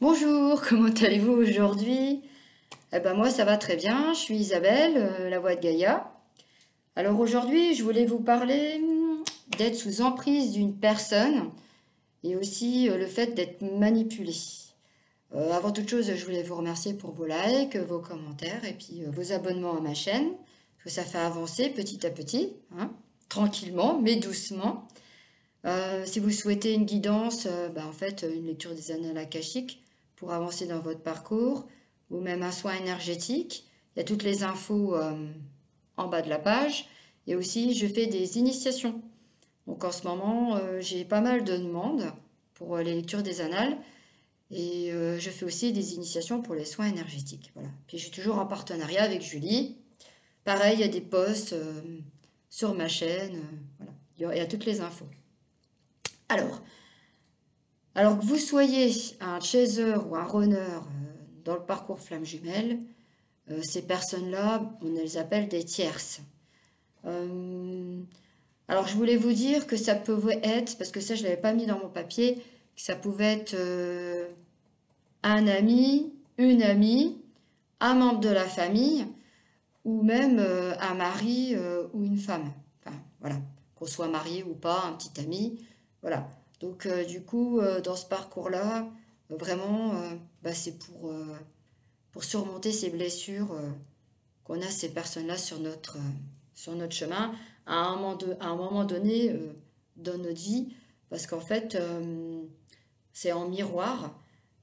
Bonjour, comment allez-vous aujourd'hui? Eh ben moi ça va très bien, je suis Isabelle, la voix de Gaïa. Alors aujourd'hui je voulais vous parler d'être sous emprise d'une personne et aussi le fait d'être manipulé. Avant toute chose je voulais vous remercier pour vos likes, vos commentaires et puis vos abonnements à ma chaîne, parce que ça fait avancer petit à petit, hein, tranquillement mais doucement. Si vous souhaitez une guidance, en fait, une lecture des annales akashiques pour avancer dans votre parcours, ou même un soin énergétique, il y a toutes les infos en bas de la page. Et aussi, je fais des initiations. Donc en ce moment, j'ai pas mal de demandes pour les lectures des annales. Et je fais aussi des initiations pour les soins énergétiques. Voilà. Puis je suis toujours en partenariat avec Julie. Pareil, il y a des posts sur ma chaîne. Voilà. Il y a toutes les infos. Alors, Alors que vous soyez un chaser ou un runner dans le parcours flamme jumelle, ces personnes-là, on les appelle des tierces. Euh, alors je voulais vous dire que ça pouvait être, parce que ça je ne l'avais pas mis dans mon papier, que ça pouvait être un ami, une amie, un membre de la famille, ou même un mari ou une femme. Enfin voilà, qu'on soit marié ou pas, un petit ami, voilà. Donc du coup, dans ce parcours-là, vraiment, c'est pour surmonter ces blessures qu'on a ces personnes-là sur notre chemin à un moment donné dans notre vie, parce qu'en fait, c'est en miroir.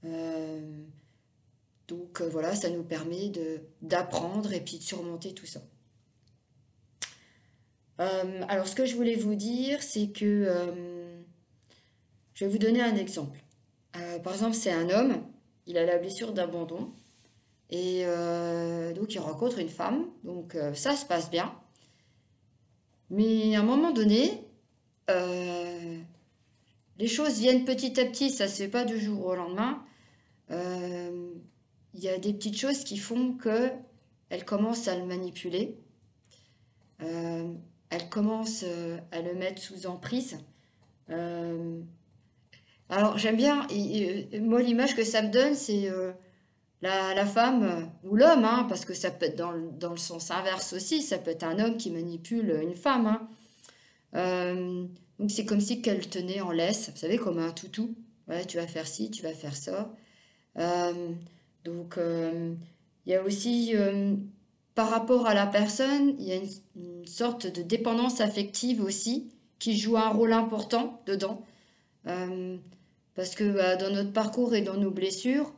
Euh, donc voilà, ça nous permet d'apprendre et puis de surmonter tout ça. Alors ce que je voulais vous dire, c'est que je vais vous donner un exemple. Par exemple, c'est un homme, il a la blessure d'abandon et donc il rencontre une femme, donc ça se passe bien. Mais à un moment donné, euh, les choses viennent petit à petit, ça se fait pas du jour au lendemain. Euh, Il y a des petites choses qui font que elle commence à le manipuler, euh, elle commence à le mettre sous emprise. Euh, alors j'aime bien, moi l'image que ça me donne, c'est la femme ou l'homme, hein, parce que ça peut être dans le sens inverse aussi, ça peut être un homme qui manipule une femme. Hein. Euh, donc c'est comme si qu'elle tenait en laisse, vous savez, comme un toutou. Ouais, tu vas faire ci, tu vas faire ça. Euh, donc il y a aussi, par rapport à la personne, il y a une sorte de dépendance affective aussi qui joue un rôle important dedans. Euh, Parce que dans notre parcours et dans nos blessures,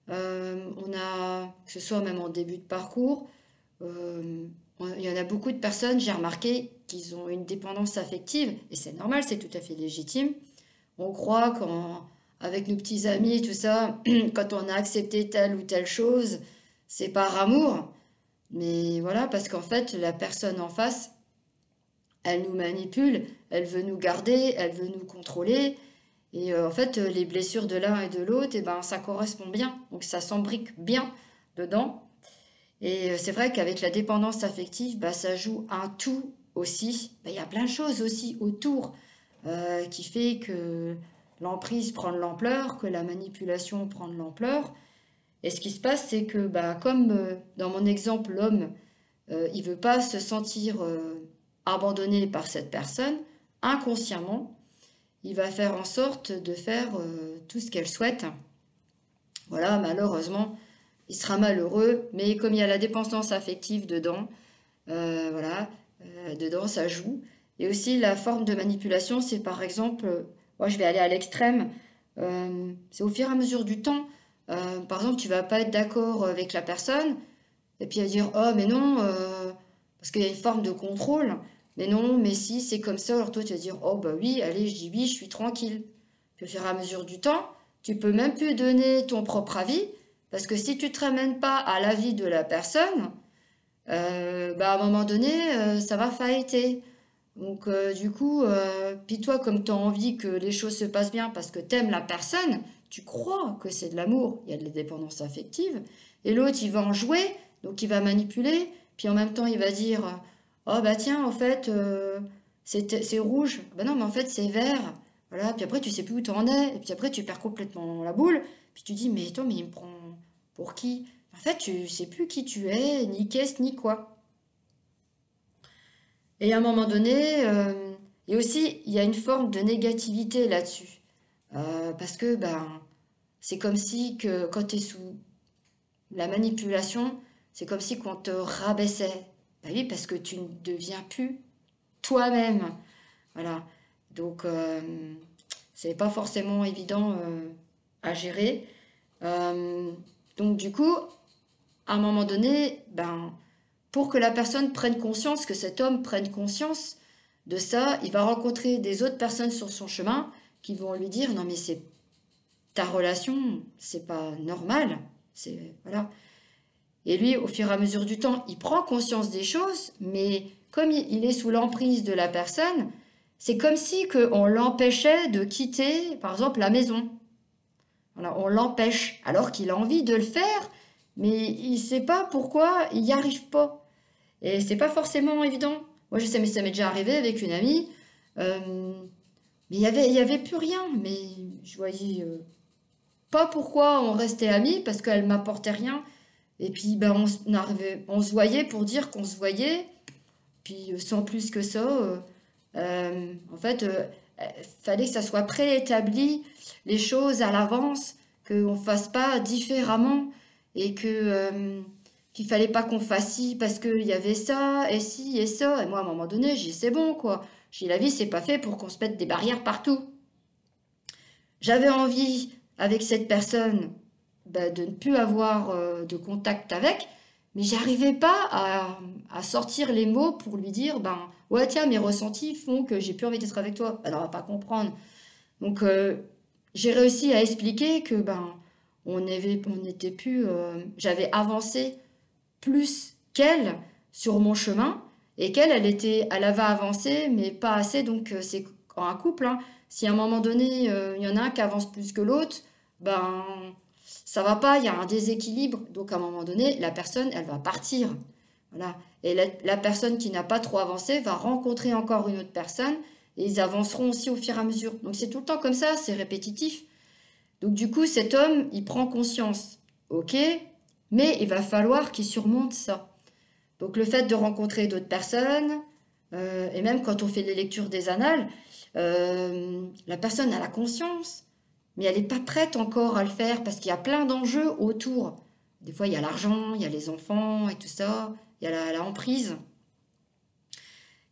on a, que ce soit même en début de parcours, euh, il y en a beaucoup de personnes, j'ai remarqué, qu'ils ont une dépendance affective, et c'est normal, c'est tout à fait légitime. On croit avec nos petits amis et tout ça, quand on a accepté telle ou telle chose, c'est par amour. Mais voilà, parce qu'en fait, la personne en face, elle nous manipule, elle veut nous garder, elle veut nous contrôler. Et en fait, les blessures de l'un et de l'autre, eh ben, ça correspond bien. Donc ça s'embrique bien dedans. Et c'est vrai qu'avec la dépendance affective, bah, ça joue un tout aussi. Bah, il y a plein de choses aussi autour qui fait que l'emprise prend de l'ampleur, que la manipulation prend de l'ampleur. Et ce qui se passe, c'est que bah, comme dans mon exemple, l'homme, il veut pas se sentir abandonné par cette personne, inconsciemment, il va faire en sorte de faire tout ce qu'elle souhaite. Voilà, malheureusement, il sera malheureux, mais comme il y a la dépendance affective dedans, voilà, dedans ça joue. Et aussi la forme de manipulation, c'est par exemple, moi je vais aller à l'extrême, c'est au fur et à mesure du temps. Par exemple, tu vas pas être d'accord avec la personne, et puis à dire oh mais non, parce qu'il y a une forme de contrôle, mais non, mais si c'est comme ça, alors toi tu vas dire oh bah oui, allez, je dis oui, je suis tranquille. Puis au fur et à mesure du temps, tu peux même plus donner ton propre avis, parce que si tu te ramènes pas à l'avis de la personne, à un moment donné, ça va failliter. Donc, du coup, puis toi, comme tu as envie que les choses se passent bien parce que t'aimes la personne, tu crois que c'est de l'amour, il y a de la dépendance affective, et l'autre, il va en jouer, donc il va manipuler, puis en même temps, il va dire, oh bah tiens, en fait, c'est rouge. Ben non, mais en fait, c'est vert. Voilà, puis après, tu sais plus où t'en es, et puis après, tu perds complètement la boule, puis tu dis, mais attends, mais il me prend pour qui? En fait, tu sais plus qui tu es, ni qu'est-ce, ni quoi. Et à un moment donné, et aussi, il y a une forme de négativité là-dessus. Parce que, ben, c'est comme si que quand tu es sous la manipulation, c'est comme si qu'on te rabaissait. Ben oui, parce que tu ne deviens plus toi-même. Voilà. Donc, c'est pas forcément évident à gérer. Euh, donc, du coup, à un moment donné, ben, pour que la personne prenne conscience, que cet homme prenne conscience de ça, il va rencontrer des autres personnes sur son chemin qui vont lui dire non mais c'est ta relation, c'est pas normal, c'est voilà. Et lui, au fur et à mesure du temps, il prend conscience des choses, mais comme il est sous l'emprise de la personne, c'est comme si on l'empêchait de quitter, par exemple, la maison. Voilà, on l'empêche, alors qu'il a envie de le faire, mais il ne sait pas pourquoi il n'y arrive pas. Et c'est pas forcément évident. Moi, je sais, mais ça m'est déjà arrivé avec une amie. euh, mais il y avait plus rien. Mais je voyais pas pourquoi on restait amis, parce qu'elle m'apportait rien. Et puis, ben, on se voyait pour dire qu'on se voyait. Puis, sans plus que ça, en fait, fallait que ça soit préétabli, les choses à l'avance, qu'on ne fasse pas différemment et qu'il fallait pas qu'on fasse ci parce qu'il y avait ça et ci et ça. Et moi, à un moment donné, j'ai dit, c'est bon, quoi. J'ai dit, la vie, c'est pas fait pour qu'on se mette des barrières partout. J'avais envie, avec cette personne, bah, de ne plus avoir de contact avec, mais j'arrivais pas à sortir les mots pour lui dire, ben, ouais, tiens, mes ressentis font que j'ai plus envie d'être avec toi. Elle va pas comprendre. Donc, j'ai réussi à expliquer que, ben, on n'était plus, j'avais avancé plus qu'elle sur mon chemin et qu'elle, elle avait avancé, mais pas assez. Donc, c'est en un couple, hein. Si à un moment donné, il y en a un qui avance plus que l'autre, ben, ça va pas, il y a un déséquilibre. Donc, à un moment donné, la personne, elle va partir. Voilà. Et la personne qui n'a pas trop avancé va rencontrer encore une autre personne et ils avanceront aussi au fur et à mesure. Donc, c'est tout le temps comme ça, c'est répétitif. Donc, du coup, cet homme, il prend conscience. Ok, mais il va falloir qu'il surmonte ça. Donc le fait de rencontrer d'autres personnes, et même quand on fait les lectures des annales, la personne a la conscience, mais elle n'est pas prête encore à le faire parce qu'il y a plein d'enjeux autour. Des fois, il y a l'argent, il y a les enfants et tout ça, il y a la emprise.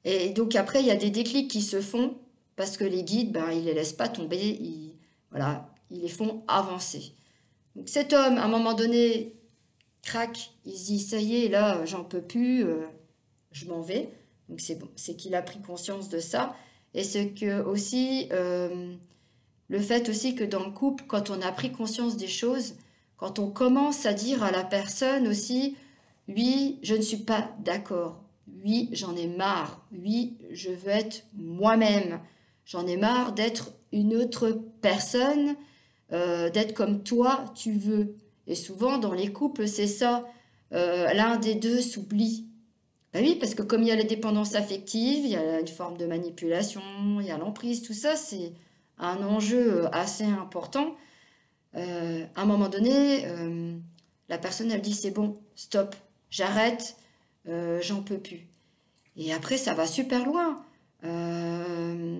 Et donc après, il y a des déclics qui se font parce que les guides, ben, ils ne les laissent pas tomber, voilà, ils les font avancer. Donc cet homme, à un moment donné, crac, il se dit, ça y est, là, j'en peux plus, je m'en vais. Donc c'est bon, c'est qu'il a pris conscience de ça. Et c'est que aussi, le fait aussi que dans le couple, quand on a pris conscience des choses, quand on commence à dire à la personne aussi, oui, je ne suis pas d'accord. Oui, j'en ai marre. Oui, je veux être moi-même. J'en ai marre d'être une autre personne, d'être comme toi, tu veux. Et souvent, dans les couples, c'est ça. L'un des deux s'oublie. Ben oui, parce que comme il y a la dépendance affective, il y a une forme de manipulation, il y a l'emprise, tout ça, c'est un enjeu assez important. À un moment donné, la personne, elle dit, c'est bon, stop, j'arrête, j'en peux plus. Et après, ça va super loin. Euh,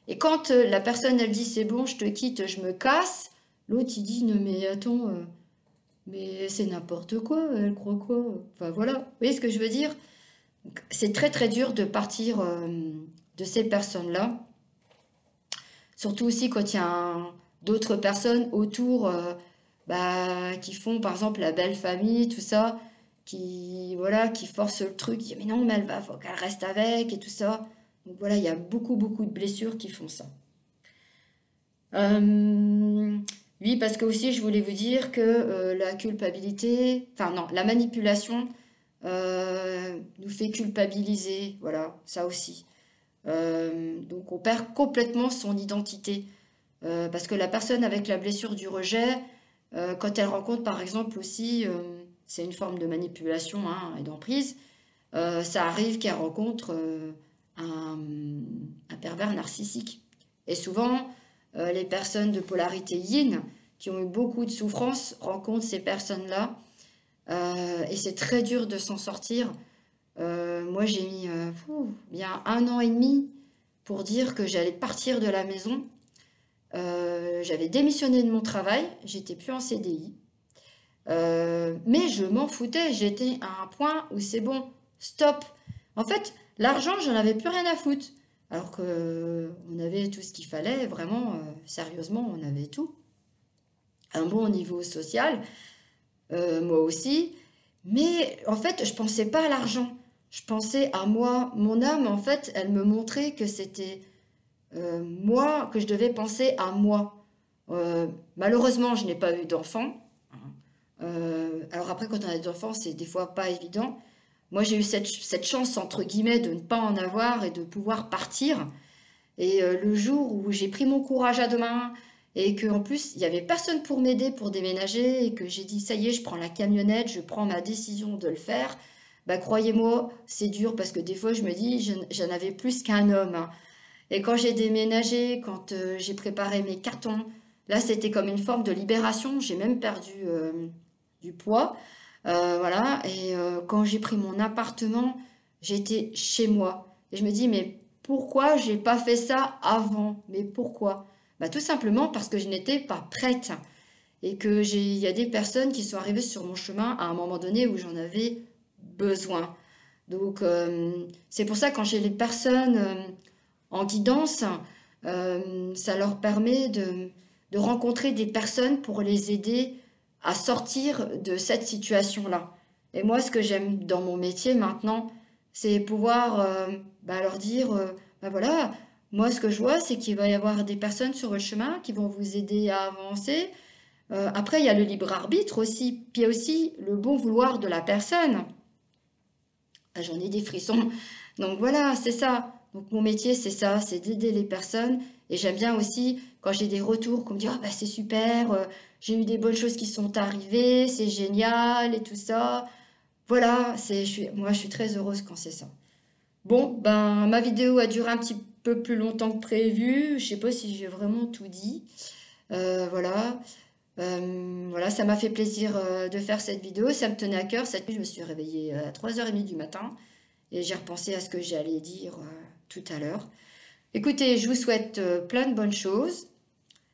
et quand la personne, elle dit, c'est bon, je te quitte, je me casse, l'autre, il dit, non mais attends, mais c'est n'importe quoi, elle croit quoi? Enfin voilà, vous voyez ce que je veux dire? C'est très très dur de partir de ces personnes-là, surtout aussi quand il y a d'autres personnes autour bah, qui font par exemple la belle famille, tout ça, qui voilà, qui forcent le truc, disent mais non, mais faut qu'elle reste avec et tout ça. Donc voilà, il y a beaucoup beaucoup de blessures qui font ça. Euh, oui, parce que aussi je voulais vous dire que la culpabilité, enfin non, la manipulation nous fait culpabiliser, voilà, ça aussi. Donc on perd complètement son identité. Parce que la personne avec la blessure du rejet, quand elle rencontre par exemple aussi, c'est une forme de manipulation hein, et d'emprise, ça arrive qu'elle rencontre un pervers narcissique. Et souvent, les personnes de polarité yin, qui ont eu beaucoup de souffrance, rencontrent ces personnes-là. Et c'est très dur de s'en sortir. Moi, j'ai mis bien 1 an et demi pour dire que j'allais partir de la maison. J'avais démissionné de mon travail, j'étais plus en CDI. Mais je m'en foutais, j'étais à un point où c'est bon, stop. En fait, l'argent, j'en avais plus rien à foutre. Alors que on avait tout ce qu'il fallait, vraiment, sérieusement, on avait tout. Un bon niveau social, moi aussi. Mais en fait, je pensais pas à l'argent. Je pensais à moi. Mon âme, en fait, elle me montrait que c'était moi, que je devais penser à moi. Malheureusement, je n'ai pas eu d'enfant. Alors après, quand on a des enfants, c'est des fois pas évident. Moi, j'ai eu cette chance, entre guillemets, de ne pas en avoir et de pouvoir partir. Et le jour où j'ai pris mon courage à deux mains et qu'en plus, il n'y avait personne pour m'aider pour déménager et que j'ai dit, ça y est, je prends la camionnette, je prends ma décision de le faire, bah croyez-moi, c'est dur parce que des fois, je me dis, j'en avais plus qu'un homme, hein. Et quand j'ai déménagé, quand j'ai préparé mes cartons, là, c'était comme une forme de libération. J'ai même perdu du poids. Voilà. Et quand j'ai pris mon appartement, j'étais chez moi. Et je me dis, mais pourquoi j'ai pas fait ça avant? Mais pourquoi? Bah, tout simplement parce que je n'étais pas prête. Et que il y a des personnes qui sont arrivées sur mon chemin à un moment donné où j'en avais besoin. Donc, c'est pour ça quand j'ai les personnes en guidance, ça leur permet de rencontrer des personnes pour les aider à sortir de cette situation-là. Et moi, ce que j'aime dans mon métier maintenant, c'est pouvoir leur dire, bah voilà, moi ce que je vois, c'est qu'il va y avoir des personnes sur votre chemin qui vont vous aider à avancer. Après, il y a le libre arbitre aussi, puis il y a aussi le bon vouloir de la personne. Ah, j'en ai des frissons. Donc voilà, c'est ça. Donc mon métier, c'est ça, c'est d'aider les personnes. Et j'aime bien aussi quand j'ai des retours, qu'on me dit, ah bah c'est super, j'ai eu des bonnes choses qui sont arrivées, c'est génial et tout ça. Voilà, moi je suis très heureuse quand c'est ça. Bon, ben ma vidéo a duré un petit peu plus longtemps que prévu. Je sais pas si j'ai vraiment tout dit. Voilà. Voilà, ça m'a fait plaisir de faire cette vidéo. Ça me tenait à cœur. Cette nuit, je me suis réveillée à 3h30 du matin. Et j'ai repensé à ce que j'allais dire tout à l'heure. Écoutez, je vous souhaite plein de bonnes choses.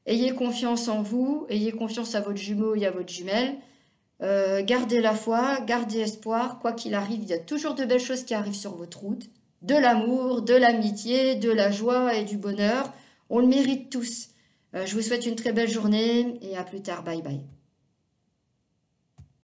Ayez confiance en vous, ayez confiance à votre jumeau et à votre jumelle. Gardez la foi, gardez espoir. Quoi qu'il arrive, il y a toujours de belles choses qui arrivent sur votre route. De l'amour, de l'amitié, de la joie et du bonheur. On le mérite tous. Je vous souhaite une très belle journée et à plus tard. Bye bye.